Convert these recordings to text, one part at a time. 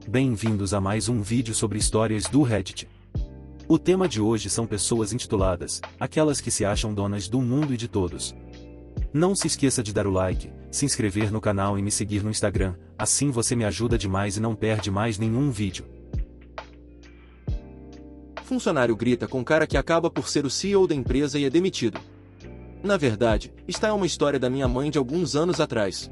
Bem-vindos a mais um vídeo sobre histórias do Reddit. O tema de hoje são pessoas intituladas, aquelas que se acham donas do mundo e de todos. Não se esqueça de dar o like, se inscrever no canal e me seguir no Instagram, assim você me ajuda demais e não perde mais nenhum vídeo. Funcionário grita com cara que acaba por ser o CEO da empresa e é demitido. Na verdade, esta é uma história da minha mãe de alguns anos atrás.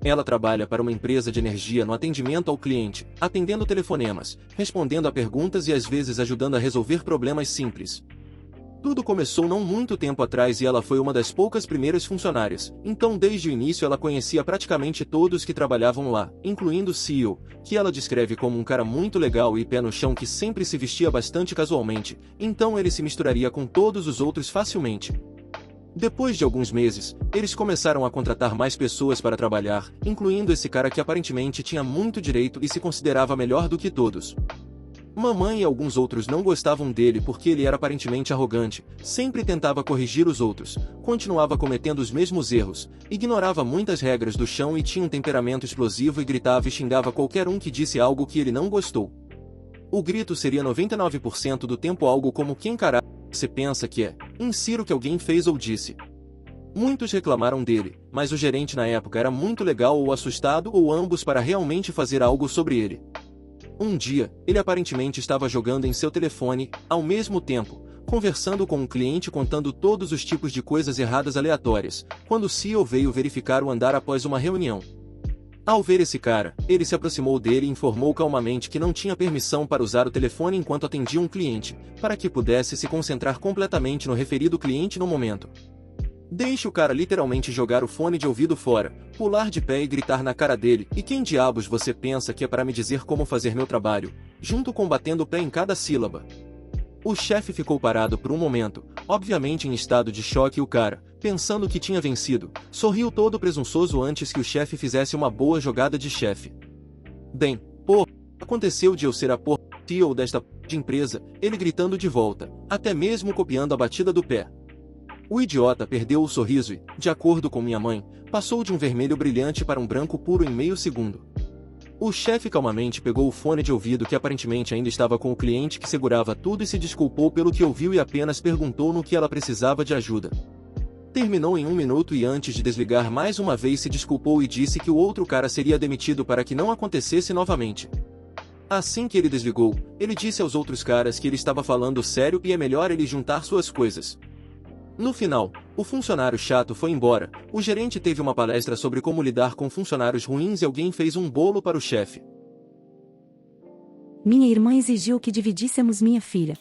Ela trabalha para uma empresa de energia no atendimento ao cliente, atendendo telefonemas, respondendo a perguntas e às vezes ajudando a resolver problemas simples. Tudo começou não muito tempo atrás e ela foi uma das poucas primeiras funcionárias, então desde o início ela conhecia praticamente todos que trabalhavam lá, incluindo o CEO, que ela descreve como um cara muito legal e pé no chão que sempre se vestia bastante casualmente, então ele se misturaria com todos os outros facilmente. Depois de alguns meses, eles começaram a contratar mais pessoas para trabalhar, incluindo esse cara que aparentemente tinha muito direito e se considerava melhor do que todos. Mamãe e alguns outros não gostavam dele porque ele era aparentemente arrogante, sempre tentava corrigir os outros, continuava cometendo os mesmos erros, ignorava muitas regras do chão e tinha um temperamento explosivo e gritava e xingava qualquer um que disse algo que ele não gostou. O grito seria 99% do tempo algo como quem caralho você pensa que é, insiro que alguém fez ou disse. Muitos reclamaram dele, mas o gerente na época era muito legal ou assustado ou ambos para realmente fazer algo sobre ele. Um dia, ele aparentemente estava jogando em seu telefone, ao mesmo tempo, conversando com um cliente contando todos os tipos de coisas erradas aleatórias, quando o CEO veio verificar o andar após uma reunião. Ao ver esse cara, ele se aproximou dele e informou calmamente que não tinha permissão para usar o telefone enquanto atendia um cliente, para que pudesse se concentrar completamente no referido cliente no momento. Deixe o cara literalmente jogar o fone de ouvido fora, pular de pé e gritar na cara dele, e quem diabos você pensa que é para me dizer como fazer meu trabalho, junto com batendo o pé em cada sílaba. O chefe ficou parado por um momento, obviamente em estado de choque e o cara, pensando que tinha vencido, sorriu todo presunçoso antes que o chefe fizesse uma boa jogada de chefe. Bem, aconteceu de eu ser a CEO desta de empresa, ele gritando de volta, até mesmo copiando a batida do pé. O idiota perdeu o sorriso e, de acordo com minha mãe, passou de um vermelho brilhante para um branco puro em meio segundo. O chefe calmamente pegou o fone de ouvido que aparentemente ainda estava com o cliente que segurava tudo e se desculpou pelo que ouviu e apenas perguntou no que ela precisava de ajuda. Terminou em 1 minuto e antes de desligar mais uma vez se desculpou e disse que o outro cara seria demitido para que não acontecesse novamente. Assim que ele desligou, ele disse aos outros caras que ele estava falando sério e é melhor ele juntar suas coisas. No final, o funcionário chato foi embora, o gerente teve uma palestra sobre como lidar com funcionários ruins e alguém fez um bolo para o chefe. Minha irmã exigiu que dividíssemos minha filha.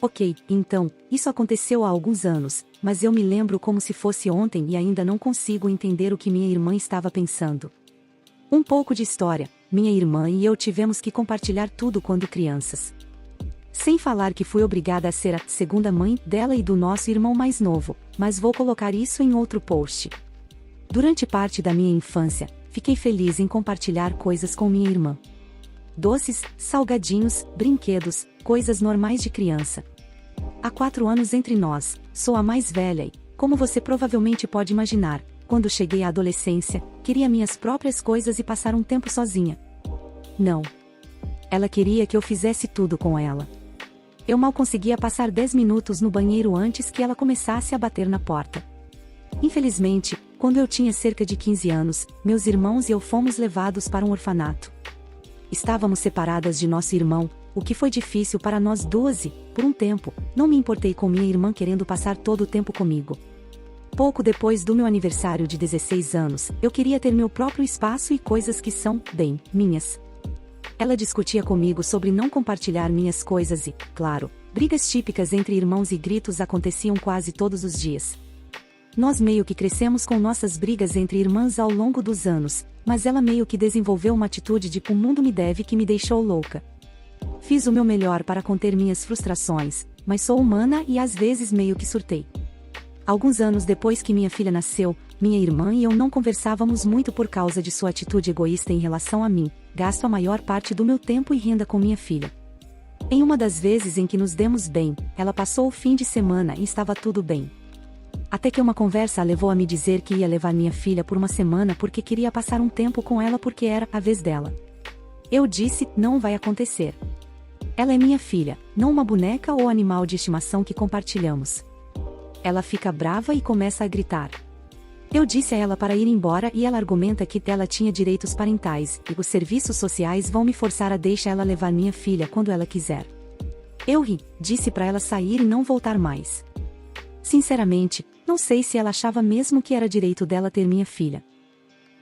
Ok, então, isso aconteceu há alguns anos, mas eu me lembro como se fosse ontem e ainda não consigo entender o que minha irmã estava pensando. Um pouco de história, minha irmã e eu tivemos que compartilhar tudo quando crianças. Sem falar que fui obrigada a ser a segunda mãe dela e do nosso irmão mais novo, mas vou colocar isso em outro post. Durante parte da minha infância, fiquei feliz em compartilhar coisas com minha irmã. Doces, salgadinhos, brinquedos, coisas normais de criança. Há 4 anos entre nós, sou a mais velha e, como você provavelmente pode imaginar, quando cheguei à adolescência, queria minhas próprias coisas e passar um tempo sozinha. Não. Ela queria que eu fizesse tudo com ela. Eu mal conseguia passar 10 minutos no banheiro antes que ela começasse a bater na porta. Infelizmente, quando eu tinha cerca de 15 anos, meus irmãos e eu fomos levados para um orfanato. Estávamos separadas de nosso irmão, o que foi difícil para nós duas e, por um tempo, não me importei com minha irmã querendo passar todo o tempo comigo. Pouco depois do meu aniversário de 16 anos, eu queria ter meu próprio espaço e coisas que são, bem, minhas. Ela discutia comigo sobre não compartilhar minhas coisas e, claro, brigas típicas entre irmãos e gritos aconteciam quase todos os dias. Nós meio que crescemos com nossas brigas entre irmãs ao longo dos anos, mas ela meio que desenvolveu uma atitude de "o mundo me deve" que me deixou louca. Fiz o meu melhor para conter minhas frustrações, mas sou humana e às vezes meio que surtei. Alguns anos depois que minha filha nasceu, minha irmã e eu não conversávamos muito por causa de sua atitude egoísta em relação a mim. Gasto a maior parte do meu tempo e renda com minha filha. Em uma das vezes em que nos demos bem, ela passou o fim de semana e estava tudo bem. Até que uma conversa a levou a me dizer que ia levar minha filha por uma semana porque queria passar um tempo com ela porque era a vez dela. Eu disse, não vai acontecer. Ela é minha filha, não uma boneca ou animal de estimação que compartilhamos. Ela fica brava e começa a gritar. Eu disse a ela para ir embora e ela argumenta que ela tinha direitos parentais e os serviços sociais vão me forçar a deixar ela levar minha filha quando ela quiser. Eu ri, disse para ela sair e não voltar mais. Sinceramente, não sei se ela achava mesmo que era direito dela ter minha filha.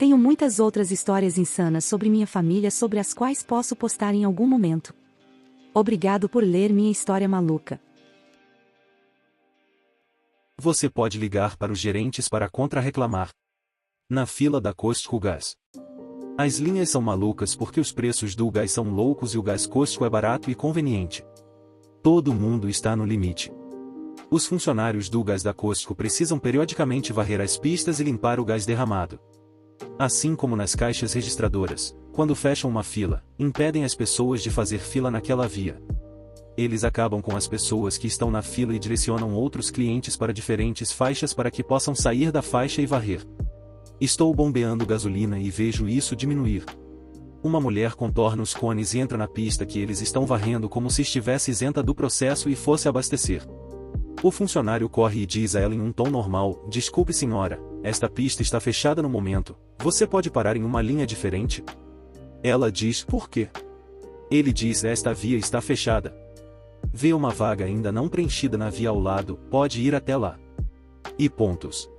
Tenho muitas outras histórias insanas sobre minha família sobre as quais posso postar em algum momento. Obrigado por ler minha história maluca. Você pode ligar para os gerentes para contra-reclamar. Na fila da Costco Gas. As linhas são malucas porque os preços do gás são loucos e o gás Costco é barato e conveniente. Todo mundo está no limite. Os funcionários do gás da Costco precisam periodicamente varrer as pistas e limpar o gás derramado. Assim como nas caixas registradoras, quando fecham uma fila, impedem as pessoas de fazer fila naquela via. Eles acabam com as pessoas que estão na fila e direcionam outros clientes para diferentes faixas para que possam sair da faixa e varrer. Estou bombeando gasolina e vejo isso diminuir. Uma mulher contorna os cones e entra na pista que eles estão varrendo como se estivesse isenta do processo e fosse abastecer. O funcionário corre e diz a ela em um tom normal, desculpe senhora, esta pista está fechada no momento, você pode parar em uma linha diferente? Ela diz, por quê? Ele diz, esta via está fechada. Vê uma vaga ainda não preenchida na via ao lado, pode ir até lá. E pontos.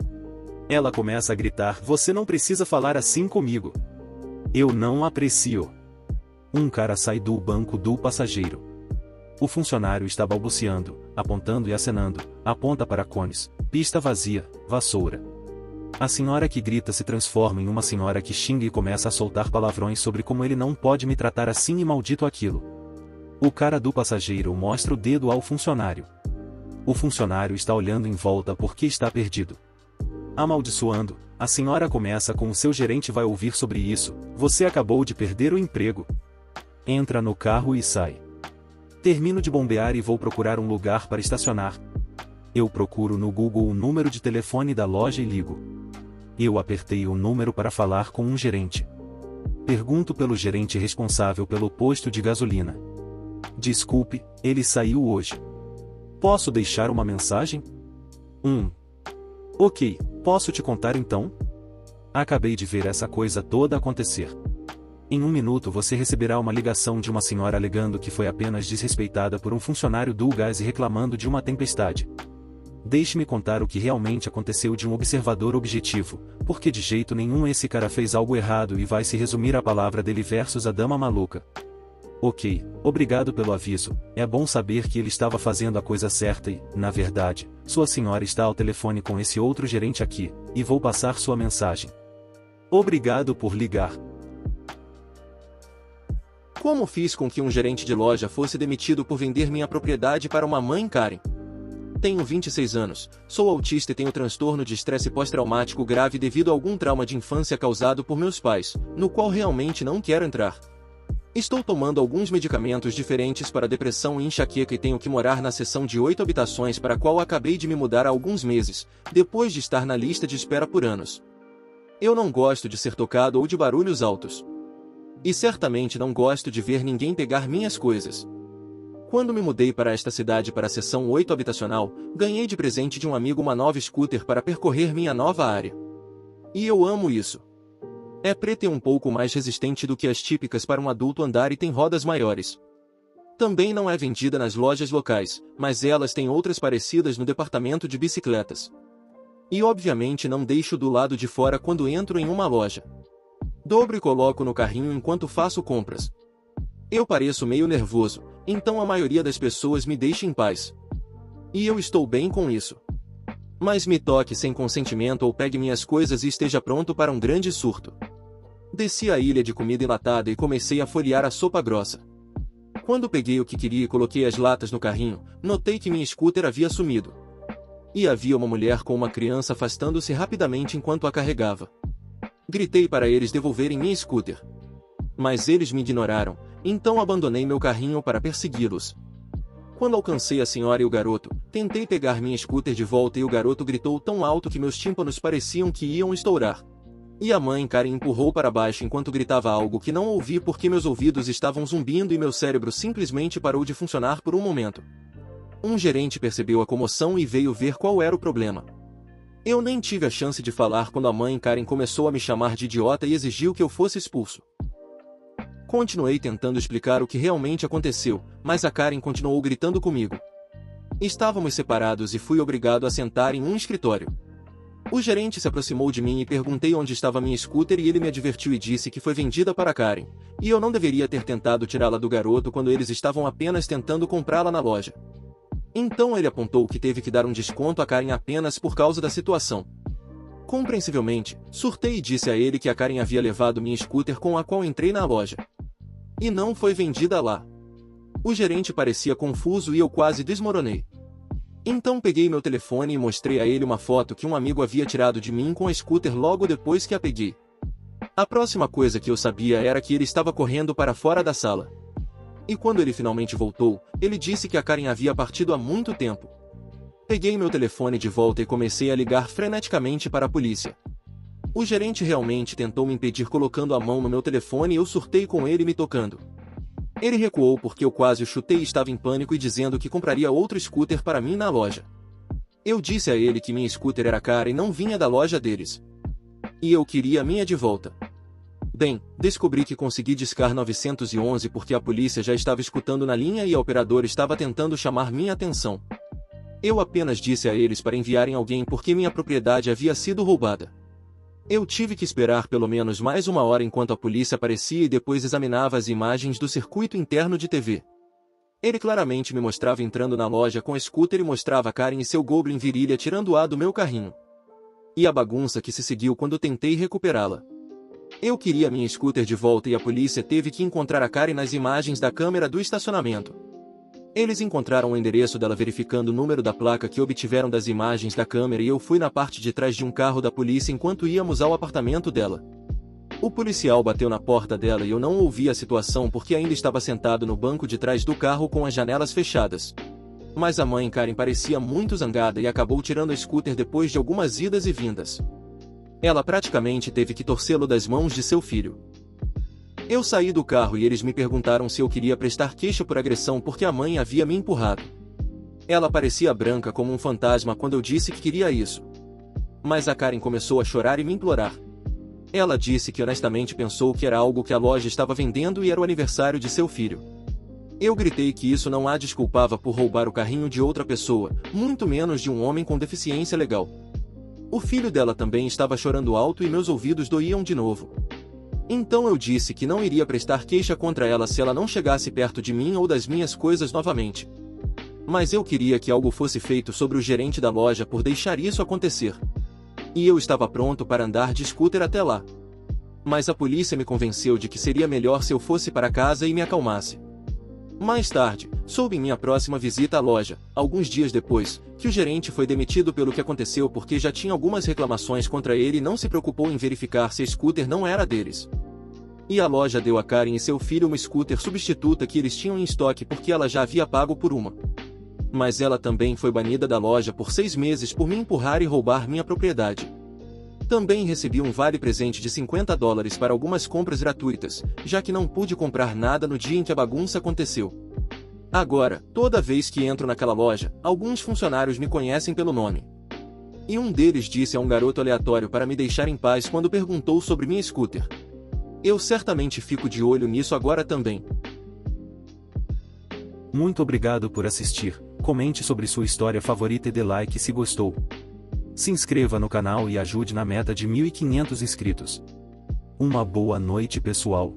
Ela começa a gritar, você não precisa falar assim comigo. Eu não aprecio. Um cara sai do banco do passageiro. O funcionário está balbuciando, apontando e acenando, aponta para cones, pista vazia, vassoura. A senhora que grita se transforma em uma senhora que xinga e começa a soltar palavrões sobre como ele não pode me tratar assim e maldito aquilo. O cara do passageiro mostra o dedo ao funcionário. O funcionário está olhando em volta porque está perdido. Amaldiçoando, a senhora começa com o seu gerente vai ouvir sobre isso, você acabou de perder o emprego. Entra no carro e sai. Termino de bombear e vou procurar um lugar para estacionar. Eu procuro no Google o número de telefone da loja e ligo. Eu apertei o número para falar com um gerente. Pergunto pelo gerente responsável pelo posto de gasolina. Desculpe, ele saiu hoje. Posso deixar uma mensagem? Ok, posso te contar então? Acabei de ver essa coisa toda acontecer. Em um minuto você receberá uma ligação de uma senhora alegando que foi apenas desrespeitada por um funcionário do gás e reclamando de uma tempestade. Deixe-me contar o que realmente aconteceu de um observador objetivo, porque de jeito nenhum esse cara fez algo errado e vai se resumir a palavra dele versus a dama maluca. Ok, obrigado pelo aviso, é bom saber que ele estava fazendo a coisa certa e, na verdade, sua senhora está ao telefone com esse outro gerente aqui, e vou passar sua mensagem. Obrigado por ligar. Como fiz com que um gerente de loja fosse demitido por vender minha propriedade para uma mãe Karen? Tenho 26 anos, sou autista e tenho transtorno de estresse pós-traumático grave devido a algum trauma de infância causado por meus pais, no qual realmente não quero entrar. Estou tomando alguns medicamentos diferentes para depressão e enxaqueca e tenho que morar na seção de 8 habitações para a qual acabei de me mudar há alguns meses, depois de estar na lista de espera por anos. Eu não gosto de ser tocado ou de barulhos altos. E certamente não gosto de ver ninguém pegar minhas coisas. Quando me mudei para esta cidade para a seção 8 habitacional, ganhei de presente de um amigo uma nova scooter para percorrer minha nova área. E eu amo isso. É preta e um pouco mais resistente do que as típicas para um adulto andar e tem rodas maiores. Também não é vendida nas lojas locais, mas elas têm outras parecidas no departamento de bicicletas. E obviamente não deixo do lado de fora quando entro em uma loja. Dobro e coloco no carrinho enquanto faço compras. Eu pareço meio nervoso, então a maioria das pessoas me deixa em paz. E eu estou bem com isso. Mas me toque sem consentimento ou pegue minhas coisas e esteja pronto para um grande surto. Desci a ilha de comida enlatada e comecei a folhear a sopa grossa. Quando peguei o que queria e coloquei as latas no carrinho, notei que minha scooter havia sumido. E havia uma mulher com uma criança afastando-se rapidamente enquanto a carregava. Gritei para eles devolverem minha scooter. Mas eles me ignoraram, então abandonei meu carrinho para persegui-los. Quando alcancei a senhora e o garoto, tentei pegar minha scooter de volta e o garoto gritou tão alto que meus tímpanos pareciam que iam estourar. E a mãe Karen empurrou para baixo enquanto gritava algo que não ouvi porque meus ouvidos estavam zumbindo e meu cérebro simplesmente parou de funcionar por um momento. Um gerente percebeu a comoção e veio ver qual era o problema. Eu nem tive a chance de falar quando a mãe Karen começou a me chamar de idiota e exigiu que eu fosse expulso. Continuei tentando explicar o que realmente aconteceu, mas a Karen continuou gritando comigo. Estávamos separados e fui obrigado a sentar em um escritório. O gerente se aproximou de mim e perguntei onde estava minha scooter e ele me advertiu e disse que foi vendida para Karen, e eu não deveria ter tentado tirá-la do garoto quando eles estavam apenas tentando comprá-la na loja. Então ele apontou que teve que dar um desconto a Karen apenas por causa da situação. Compreensivelmente, surtei e disse a ele que a Karen havia levado minha scooter com a qual entrei na loja. E não foi vendida lá. O gerente parecia confuso e eu quase desmoronei. Então peguei meu telefone e mostrei a ele uma foto que um amigo havia tirado de mim com a scooter logo depois que a peguei. A próxima coisa que eu sabia era que ele estava correndo para fora da sala. E quando ele finalmente voltou, ele disse que a Karen havia partido há muito tempo. Peguei meu telefone de volta e comecei a ligar freneticamente para a polícia. O gerente realmente tentou me impedir colocando a mão no meu telefone e eu surtei com ele me tocando. Ele recuou porque eu quase o chutei e estava em pânico e dizendo que compraria outro scooter para mim na loja. Eu disse a ele que minha scooter era cara e não vinha da loja deles. E eu queria a minha de volta. Bem, descobri que consegui discar 911 porque a polícia já estava escutando na linha e a operadora estava tentando chamar minha atenção. Eu apenas disse a eles para enviarem alguém porque minha propriedade havia sido roubada. Eu tive que esperar pelo menos mais uma hora enquanto a polícia aparecia e depois examinava as imagens do circuito interno de TV. Ele claramente me mostrava entrando na loja com a scooter e mostrava Karen e seu Goblin virilha tirando-a do meu carrinho. E a bagunça que se seguiu quando tentei recuperá-la. Eu queria minha scooter de volta e a polícia teve que encontrar a Karen nas imagens da câmera do estacionamento. Eles encontraram o endereço dela verificando o número da placa que obtiveram das imagens da câmera e eu fui na parte de trás de um carro da polícia enquanto íamos ao apartamento dela. O policial bateu na porta dela e eu não ouvi a situação porque ainda estava sentado no banco de trás do carro com as janelas fechadas. Mas a mãe Karen parecia muito zangada e acabou tirando a scooter depois de algumas idas e vindas. Ela praticamente teve que torcê-lo das mãos de seu filho. Eu saí do carro e eles me perguntaram se eu queria prestar queixa por agressão porque a mãe havia me empurrado. Ela parecia branca como um fantasma quando eu disse que queria isso. Mas a Karen começou a chorar e me implorar. Ela disse que honestamente pensou que era algo que a loja estava vendendo e era o aniversário de seu filho. Eu gritei que isso não a desculpava por roubar o carrinho de outra pessoa, muito menos de um homem com deficiência legal. O filho dela também estava chorando alto e meus ouvidos doíam de novo. Então eu disse que não iria prestar queixa contra ela se ela não chegasse perto de mim ou das minhas coisas novamente. Mas eu queria que algo fosse feito sobre o gerente da loja por deixar isso acontecer. E eu estava pronto para andar de scooter até lá. Mas a polícia me convenceu de que seria melhor se eu fosse para casa e me acalmasse. Mais tarde, soube em minha próxima visita à loja, alguns dias depois, que o gerente foi demitido pelo que aconteceu porque já tinha algumas reclamações contra ele e não se preocupou em verificar se a scooter não era deles. E a loja deu a Karen e seu filho uma scooter substituta que eles tinham em estoque porque ela já havia pago por uma. Mas ela também foi banida da loja por 6 meses por me empurrar e roubar minha propriedade. Também recebi um vale-presente de $50 para algumas compras gratuitas, já que não pude comprar nada no dia em que a bagunça aconteceu. Agora, toda vez que entro naquela loja, alguns funcionários me conhecem pelo nome. E um deles disse a um garoto aleatório para me deixar em paz quando perguntou sobre minha scooter. Eu certamente fico de olho nisso agora também. Muito obrigado por assistir, comente sobre sua história favorita e dê like se gostou. Se inscreva no canal e ajude na meta de 1.500 inscritos. Uma boa noite pessoal.